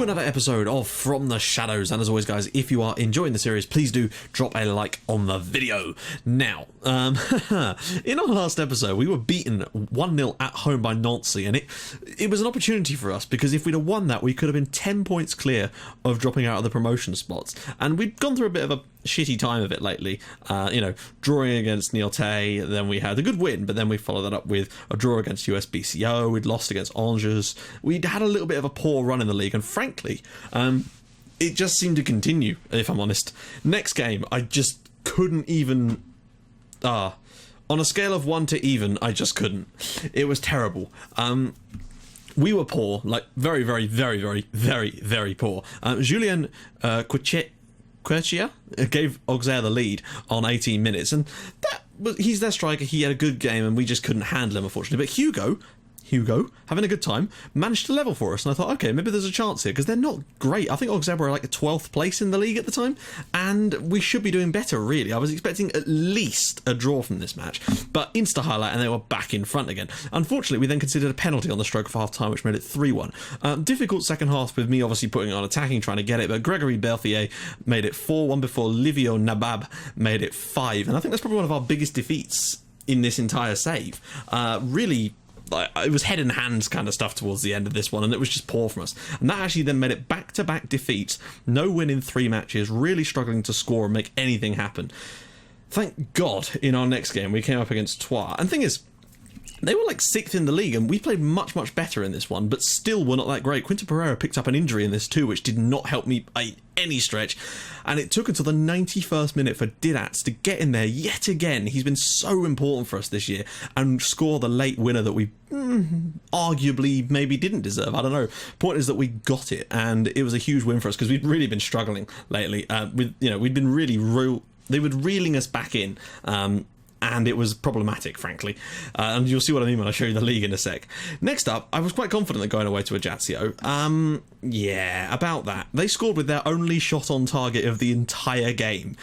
another episode of From the Shadows, and as always guys, if you are enjoying the series, please do drop a like on the video. Now, in our last episode we were beaten 1-0 at home by Nancy, and it was an opportunity for us, because if we'd have won that we could have been 10 points clear of dropping out of the promotion spots, and we'd gone through a bit of a shitty time of it lately, drawing against Niortais, then we had a good win, but then we followed that up with a draw against USBCO, we'd lost against Angers, we'd had a little bit of a poor run in the league, and frankly, it just seemed to continue, if I'm honest. Next game, I just couldn't even, on a scale of 1 to even, I just couldn't. It was terrible. We were poor, like very, very, very, very, very, very poor. Julien Quercia gave Auxerre the lead on 18 minutes, and he's their striker. He had a good game, and we just couldn't handle him, unfortunately. But Hugo, having a good time, managed to level for us, and I thought, okay, maybe there's a chance here, because they're not great. I think Auxerre were like a 12th place in the league at the time, and we should be doing better, really. I was expecting at least a draw from this match, but insta-highlight, and they were back in front again. Unfortunately, we then considered a penalty on the stroke of half-time, which made it 3-1. Difficult second half with me obviously putting on attacking, trying to get it, but Gregory Berthier made it 4-1 before Livio Nabab made it 5, and I think that's probably one of our biggest defeats in this entire save. Really, it was head and hands kind of stuff towards the end of this one, and it was just poor from us, and that actually then made it back-to-back defeats, no win in 3 matches, really struggling to score and make anything happen. Thank God in our next game we came up against Troyes, and the thing is, they were like 6th in the league, and we played much, much better in this one, but still were not that great. Quinta Pereira picked up an injury in this too, which did not help me by any stretch, and it took until the 91st minute for Didats to get in there yet again. He's been so important for us this year, and score the late winner that we arguably maybe didn't deserve. I don't know. Point is that we got it, and it was a huge win for us, because we'd really been struggling lately. We'd been really they were reeling us back in, and it was problematic, frankly. And you'll see what I mean when I show you the league in a sec. Next up, I was quite confident that going away to Ajaccio. Yeah, about that. They scored with their only shot on target of the entire game.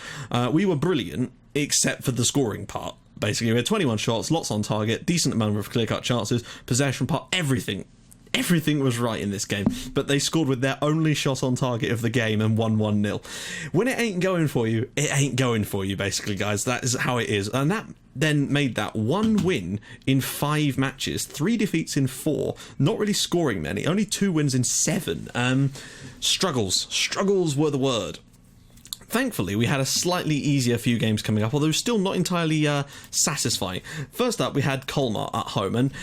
We were brilliant, except for the scoring part. Basically, we had 21 shots, lots on target, decent amount of clear-cut chances, possession part, everything. Everything was right in this game, but they scored with their only shot on target of the game and won 1-0. When it ain't going for you, it ain't going for you, basically, guys. That is how it is. And that then made that 1 win in 5 matches, 3 defeats in 4, not really scoring many, only 2 wins in 7. Struggles were the word. Thankfully, we had a slightly easier few games coming up, although still not entirely satisfying. First up, we had Colmar at home, and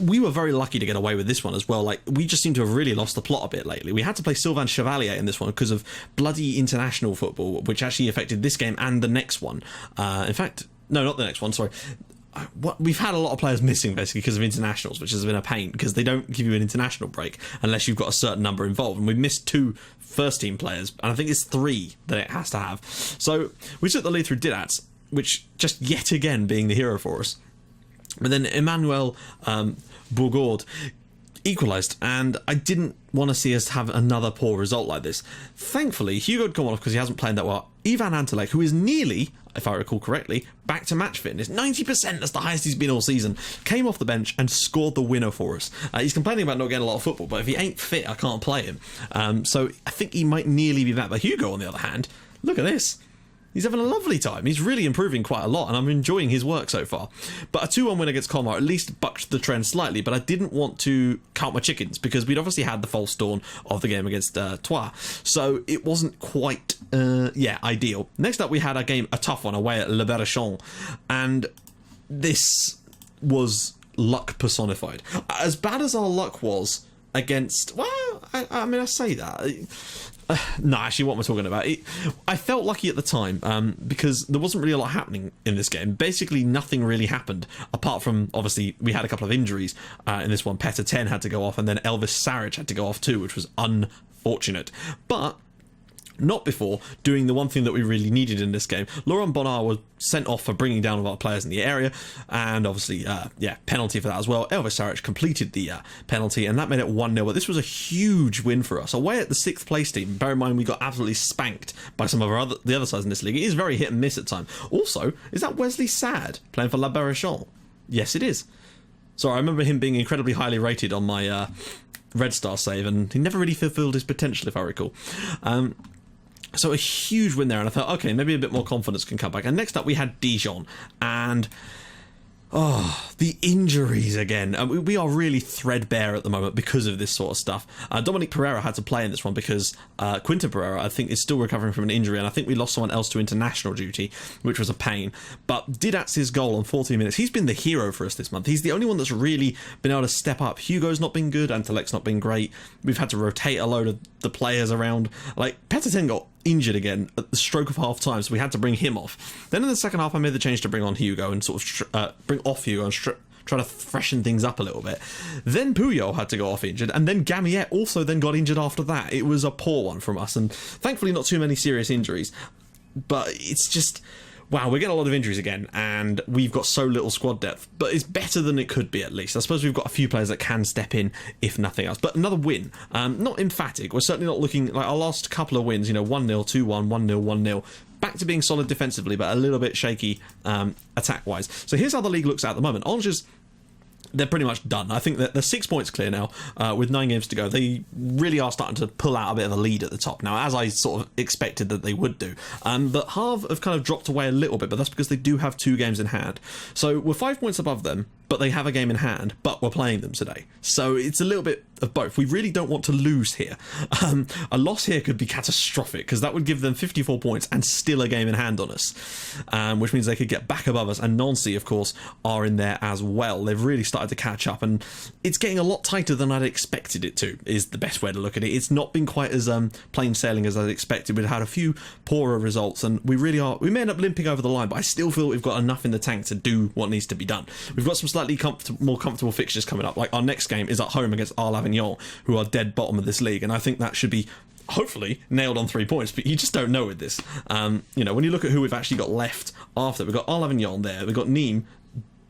we were very lucky to get away with this one as well. Like, we just seem to have really lost the plot a bit lately. We had to play Sylvain Chevalier in this one because of bloody international football, which actually affected this game and the next one. In fact, no, not the next one, sorry. We've had a lot of players missing, basically, because of internationals, which has been a pain, because they don't give you an international break unless you've got a certain number involved, and we've missed 2 first-team players, and I think it's 3 that it has to have. So we took the lead through Didats, which just yet again being the hero for us. But then Emmanuel Bourgaud equalised, and I didn't want to see us have another poor result like this. Thankfully, Hugo had come off because he hasn't played that well. Ivan Antelek, who is nearly, if I recall correctly, back to match fitness, 90%, that's the highest he's been all season, came off the bench and scored the winner for us. He's complaining about not getting a lot of football, but if he ain't fit, I can't play him. So I think he might nearly be back. But Hugo, on the other hand, look at this. He's having a lovely time. He's really improving quite a lot, and I'm enjoying his work so far. But a 2-1 win against Colmar at least bucked the trend slightly, but I didn't want to count my chickens, because we'd obviously had the false dawn of the game against Troyes, so it wasn't quite, ideal. Next up, we had a tough one away at Le Berrichon, and this was luck personified. As bad as our luck was against, well, I say that... No, actually, what am I talking about? I felt lucky at the time, because there wasn't really a lot happening in this game. Basically, nothing really happened, apart from, obviously, we had a couple of injuries in this one. Petter 10 had to go off, and then Elvis Sarich had to go off too, which was unfortunate. But not before doing the one thing that we really needed in this game. Laurent Bonnard was sent off for bringing down one of our players in the area, and obviously, penalty for that as well. Elvis Sarich completed the penalty, and that made it 1-0. But this was a huge win for us. Away at the 6th place team, bear in mind we got absolutely spanked by some of the other sides in this league. It is very hit and miss at times. Also, is that Wesley Sad playing for La Berrichon? Yes, it is. Sorry, I remember him being incredibly highly rated on my Red Star save, and he never really fulfilled his potential, if I recall. So a huge win there, and I thought, okay, maybe a bit more confidence can come back. And next up, we had Dijon, and the injuries again. We are really threadbare at the moment because of this sort of stuff. Dominic Pereira had to play in this one because Quinton Pereira, I think, is still recovering from an injury, and I think we lost someone else to international duty, which was a pain. But Didatz's goal on 14 minutes, he's been the hero for us this month. He's the only one that's really been able to step up. Hugo's not been good, Antelek's not been great. We've had to rotate a load of the players around. Like, Petterton got injured again at the stroke of half time, so we had to bring him off. Then in the second half, I made the change to bring on Hugo and sort of bring off Hugo and try to freshen things up a little bit. Then Puyol had to go off injured, and then Gamiet also then got injured after that. It was a poor one from us, and thankfully not too many serious injuries. But it's just, wow, we're getting a lot of injuries again, and we've got so little squad depth. But it's better than it could be, at least. I suppose we've got a few players that can step in, if nothing else. But another win. Not emphatic. We're certainly not looking like our last couple of wins, 1-0, 2-1, 1-0, 1-0. Back to being solid defensively, but a little bit shaky attack-wise. So here's how the league looks at the moment. Angers, they're pretty much done. I think that they're 6 points clear now, with 9 games to go. They really are starting to pull out a bit of a lead at the top now, as I sort of expected that they would do. But Havre have kind of dropped away a little bit, but that's because they do have 2 games in hand. So we're 5 points above them, but they have a game in hand, but we're playing them today. So it's a little bit of both. We really don't want to lose here. A loss here could be catastrophic, because that would give them 54 points and still a game in hand on us, which means they could get back above us. And Nancy, of course, are in there as well. They've really started to catch up, and it's getting a lot tighter than I'd expected it to, is the best way to look at it. It's not been quite as plain sailing as I'd expected. We've had a few poorer results, and we may end up limping over the line, but I still feel we've got enough in the tank to do what needs to be done. We've got some slightly more comfortable fixtures coming up. Like, our next game is at home against Avignon, who are dead bottom of this league, and I think that should be hopefully nailed on 3 points, but you just don't know with this. When you look at who we've actually got left after, we've got Avignon there, we've got Nîmes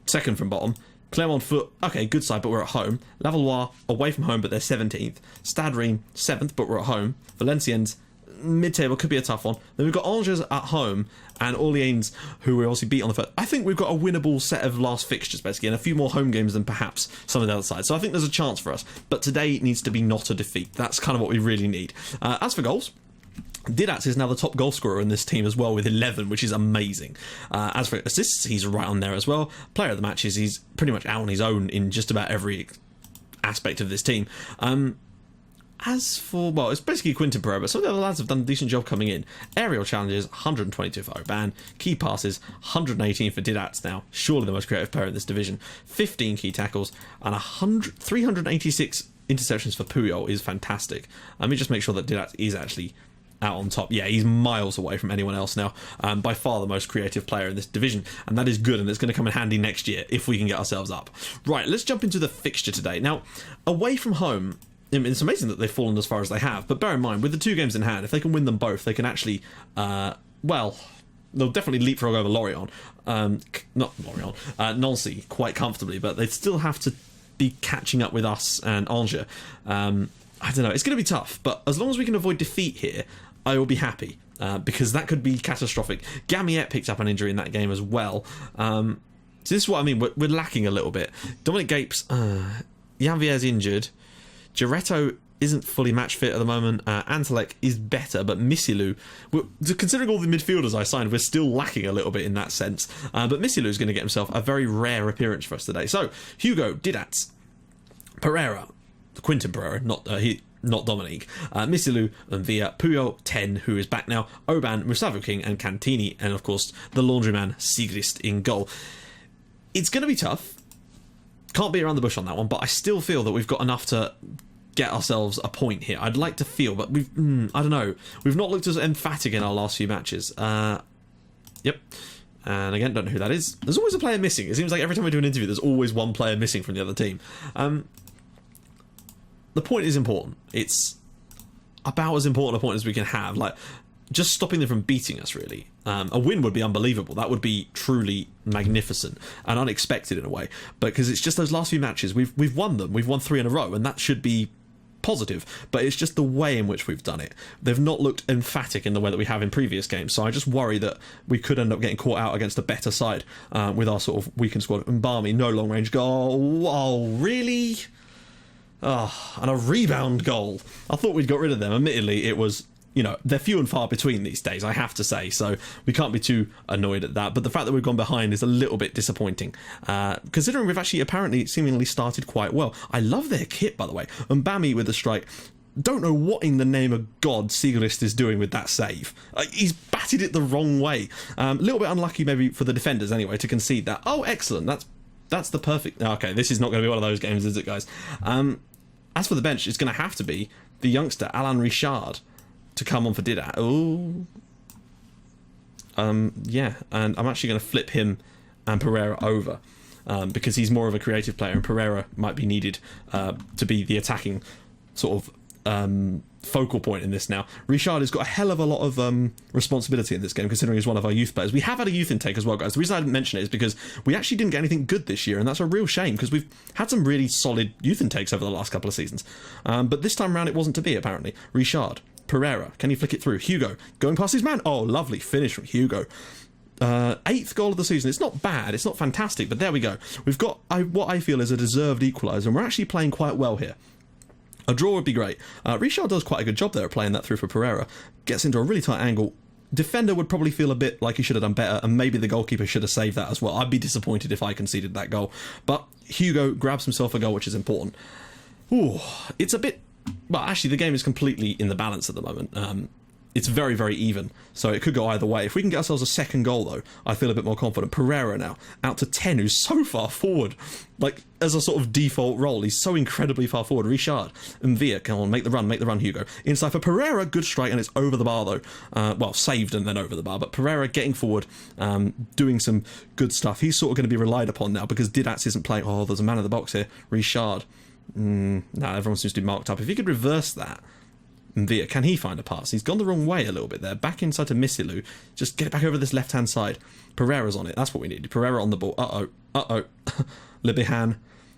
second from bottom, Clermont-Foot, okay, good side, but we're at home. Lavallois, away from home, but they're 17th. Stade Reims, 7th, but we're at home. Valenciennes, mid-table, could be a tough one. Then we've got Angers at home, and Orleans, who we obviously beat on the first. I think we've got a winnable set of last fixtures, basically, and a few more home games than perhaps some of the other side. So I think there's a chance for us. But today it needs to be not a defeat. That's kind of what we really need. As for goals, Didac is now the top goal scorer in this team as well, with 11, which is amazing. As for assists, he's right on there as well. Player of the matches, he's pretty much out on his own in just about every aspect of this team. As for, well, it's basically Quinton Pereira, but some of the other lads have done a decent job coming in. Aerial challenges, 122 for Oban. Key passes, 118 for Didac now. Surely the most creative player in this division. 15 key tackles, and 386 interceptions for Puyol is fantastic. Let me just make sure that Didac is actually out on top. Yeah, he's miles away from anyone else now. By far the most creative player in this division, and that is good, and it's going to come in handy next year if we can get ourselves up. Right, let's jump into the fixture today. Now, away from home, it's amazing that they've fallen as far as they have, but bear in mind, with the 2 games in hand, if they can win them both, they can actually, they'll definitely leapfrog over Lorient. Not Lorient, Nancy quite comfortably, but they still have to be catching up with us and Angers. I don't know, it's going to be tough, but as long as we can avoid defeat here, I will be happy, because that could be catastrophic. Gamiet picked up an injury in that game as well. So this is what I mean, we're lacking a little bit. Dominic Gapes, Janvier's injured. Giretto isn't fully match fit at the moment. Antelek is better, but Missilou, considering all the midfielders I signed, we're still lacking a little bit in that sense. But Missilou is going to get himself a very rare appearance for us today. So, Hugo, Didac, Pereira, Quinton Pereira, not Dominique, Missilou and Villa, Puyol, 10, who is back now, Oban, Mustafa King and Cantini, and of course the laundryman Sigrist in goal. It's going to be tough. Can't be around the bush on that one, but I still feel that we've got enough to get ourselves a point here. I'd like to feel, but I don't know. We've not looked as emphatic in our last few matches. Yep. And again, don't know who that is. There's always a player missing. It seems like every time we do an interview, there's always one player missing from the other team. The point is important. It's about as important a point as we can have. Like, just stopping them from beating us, really. A win would be unbelievable. That would be truly magnificent and unexpected in a way. But because it's just those last few matches, we've won them. We've won 3 in a row, and that should be positive, but it's just the way in which we've done it. They've not looked emphatic in the way that we have in previous games, so I just worry that we could end up getting caught out against a better side with our sort of weakened squad. Mbami, no long-range goal. Oh, really? Oh, and a rebound goal. I thought we'd got rid of them. Admittedly, it was... they're few and far between these days, I have to say, so we can't be too annoyed at that. But the fact that we've gone behind is a little bit disappointing, considering we've actually apparently seemingly started quite well. I love their kit, by the way. Mbami with the strike. Don't know what in the name of God Sigrist is doing with that save. He's batted it the wrong way. A little bit unlucky maybe for the defenders anyway to concede that. Oh, excellent. That's the perfect... Okay, this is not going to be one of those games, is it, guys? As for the bench, it's going to have to be the youngster, Alain Richard, to come on for Didat. Oh, yeah, and I'm actually going to flip him and Pereira over because he's more of a creative player, and Pereira might be needed to be the attacking sort of focal point in this now. Richard has got a hell of a lot of responsibility in this game, considering he's one of our youth players. We have had a youth intake as well, guys. The reason I didn't mention it is because we actually didn't get anything good this year, and that's a real shame because we've had some really solid youth intakes over the last couple of seasons. But this time around it wasn't to be, apparently. Richard, Pereira, can he flick it through? Hugo, going past his man. Oh, lovely finish from Hugo. 8th goal of the season. It's not bad, it's not fantastic, but there we go. We've got what I feel is a deserved equaliser, and we're actually playing quite well here. A draw would be great. Richard does quite a good job there at playing that through for Pereira. Gets into a really tight angle. Defender would probably feel a bit like he should have done better, and maybe the goalkeeper should have saved that as well. I'd be disappointed if I conceded that goal. But Hugo grabs himself a goal, which is important. Ooh, it's a bit... Well, actually, the game is completely in the balance at the moment. It's very, very even, so it could go either way. If we can get ourselves a second goal, though, I feel a bit more confident. Pereira now, out to 10, who's so far forward. Like, as a sort of default role, he's so incredibly far forward. Richard, Mvia, come on, make the run, Hugo. Inside for Pereira, good strike, and it's over the bar, though. Well, saved and then over the bar, but Pereira getting forward, doing some good stuff. He's sort of going to be relied upon now, because Didac isn't playing. Oh, there's a man in the box here. Richard. No, everyone seems to be marked up. If you could reverse that, Mvia, can he find a pass? He's gone the wrong way a little bit there. Back inside to Misilu. Just get it back over this left-hand side. Pereira's on it. That's what we need. Pereira on the ball. Uh-oh. Lebihan.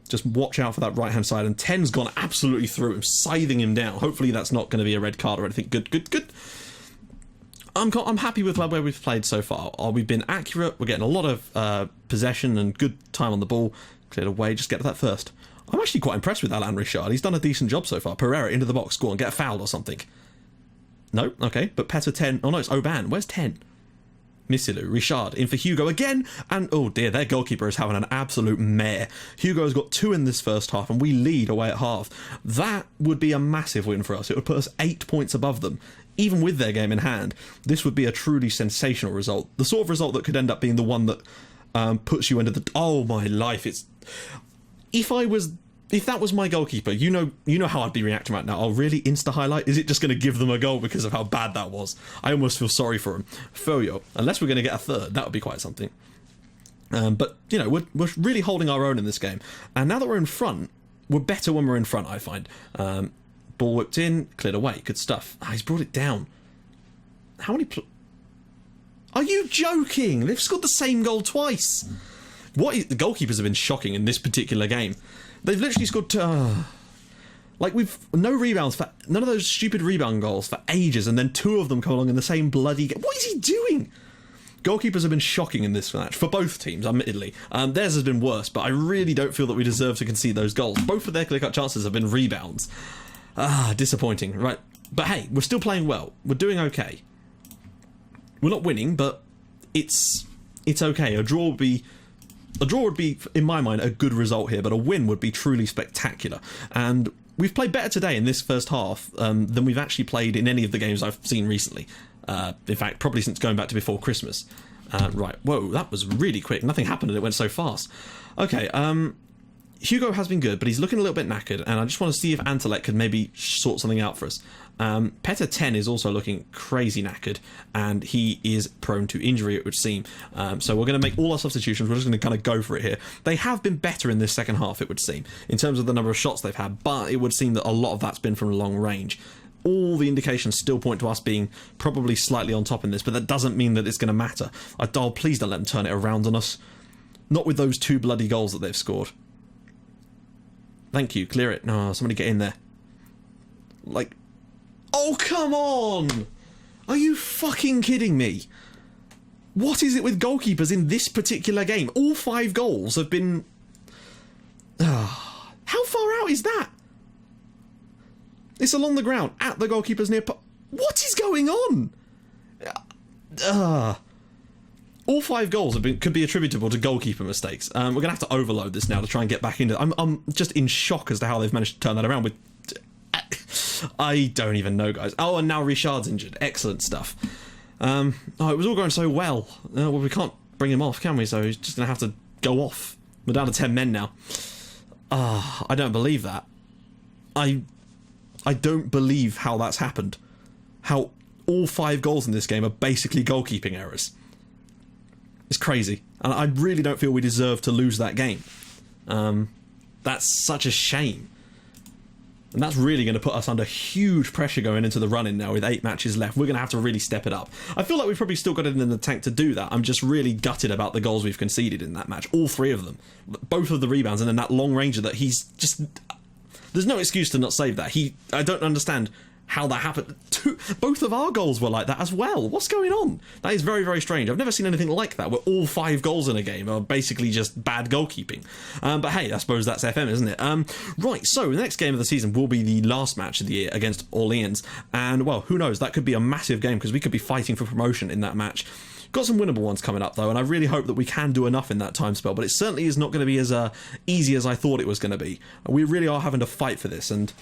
Just watch out for that right-hand side. And 10's gone absolutely through him, scything him down. Hopefully that's not going to be a red card or anything. Good. I'm happy with where we've played so far. We've been accurate. We're getting a lot of possession and good time on the ball. Cleared away. Just get to that first. I'm actually quite impressed with Alain Richard. He's done a decent job so far. Pereira into the box, go on, get a foul or something. No? Okay, but Petter 10. Oh no, it's Oban. Where's 10? Misilu, Richard, in for Hugo again, and oh dear, their goalkeeper is having an absolute mare. Hugo's got 2 in this first half, and we lead away at half. That would be a massive win for us. It would put us 8 points above them. Even with their game in hand, this would be a truly sensational result. The sort of result that could end up being the one that puts you into the... Oh my life, it's... If that was my goalkeeper, you know how I'd be reacting right now. Oh, really? Insta highlight? Is it just going to give them a goal because of how bad that was? I almost feel sorry for him. Foyo, unless we're going to get a third, that would be quite something. But, we're really holding our own in this game. And now that we're in front, we're better when we're in front, I find. Ball whipped in, cleared away. Good stuff. He's brought it down. How many... Are you joking? They've scored the same goal twice. The goalkeepers have been shocking in this particular game. They've literally scored... we've... No rebounds for... None of those stupid rebound goals for ages, and then 2 of them come along in the same bloody game. What is he doing? Goalkeepers have been shocking in this match, for both teams, admittedly. Theirs has been worse, but I really don't feel that we deserve to concede those goals. Both of their clear-cut chances have been rebounds. Disappointing. Right. But hey, we're still playing well. We're doing okay. We're not winning, but it's okay. A draw would be, in my mind, a good result here, but a win would be truly spectacular. And we've played better today in this first half than we've actually played in any of the games I've seen recently. In fact, probably since going back to before Christmas. Right, whoa, that was really quick. Nothing happened and it went so fast. Okay, Hugo has been good, but he's looking a little bit knackered, and I just want to see if Antelek could maybe sort something out for us. Petter 10 is also looking crazy knackered, and he is prone to injury, it would seem. So we're going to make all our substitutions. We're just going to kind of go for it here. They have been better in this second half, it would seem, in terms of the number of shots they've had, but it would seem that a lot of that's been from long range. All the indications still point to us being probably slightly on top in this, but that doesn't mean that it's going to matter. Please don't let them turn it around on us. Not with those 2 bloody goals that they've scored. Thank you, clear it. No, somebody get in there. Like, oh, come on! Are you fucking kidding me? What is it with goalkeepers in this particular game? All 5 goals have been... How far out is that? It's along the ground, at the goalkeeper's near... What is going on? All 5 goals could be attributable to goalkeeper mistakes. We're going to have to overload this now to try and get back into... I'm just in shock as to how they've managed to turn that around with... I don't even know, guys. Oh, and now Richard's injured. Excellent stuff. Oh, it was all going so well. Well, we can't bring him off, can we? So he's just going to have to go off. We're down to 10 men now. I don't believe that. I don't believe how that's happened. How all 5 goals in this game are basically goalkeeping errors. It's crazy. And I really don't feel we deserve to lose that game. That's such a shame. And that's really going to put us under huge pressure going into the run-in now with 8 matches left. We're going to have to really step it up. I feel like we've probably still got it in the tank to do that. I'm just really gutted about the goals we've conceded in that match. All 3 of them. Both of the rebounds and then that long ranger that he's just... There's no excuse to not save that. I don't understand how that happened. Both of our goals were like that as well. What's going on? That is very, very strange. I've never seen anything like that, where all 5 goals in a game are basically just bad goalkeeping. But hey, I suppose that's FM, isn't it? Right, so the next game of the season will be the last match of the year against Orleans. And, well, who knows? That could be a massive game, because we could be fighting for promotion in that match. Got some winnable ones coming up, though, and I really hope that we can do enough in that time spell, but it certainly is not going to be as easy as I thought it was going to be. We really are having to fight for this, and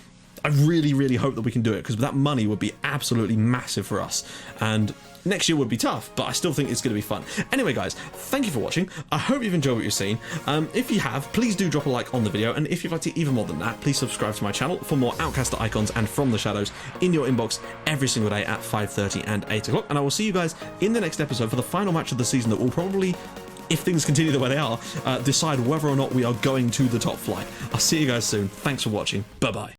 I really, really hope that we can do it, because that money would be absolutely massive for us, and next year would be tough, but I still think it's going to be fun. Anyway, guys, thank you for watching. I hope you've enjoyed what you've seen. If you have, please do drop a like on the video, and if you'd like to even more than that, please subscribe to my channel for more Outcaster icons and From the Shadows in your inbox every single day at 5:30 and 8 o'clock, and I will see you guys in the next episode for the final match of the season that will probably, if things continue the way they are, decide whether or not we are going to the top flight. I'll see you guys soon. Thanks for watching. Bye-bye.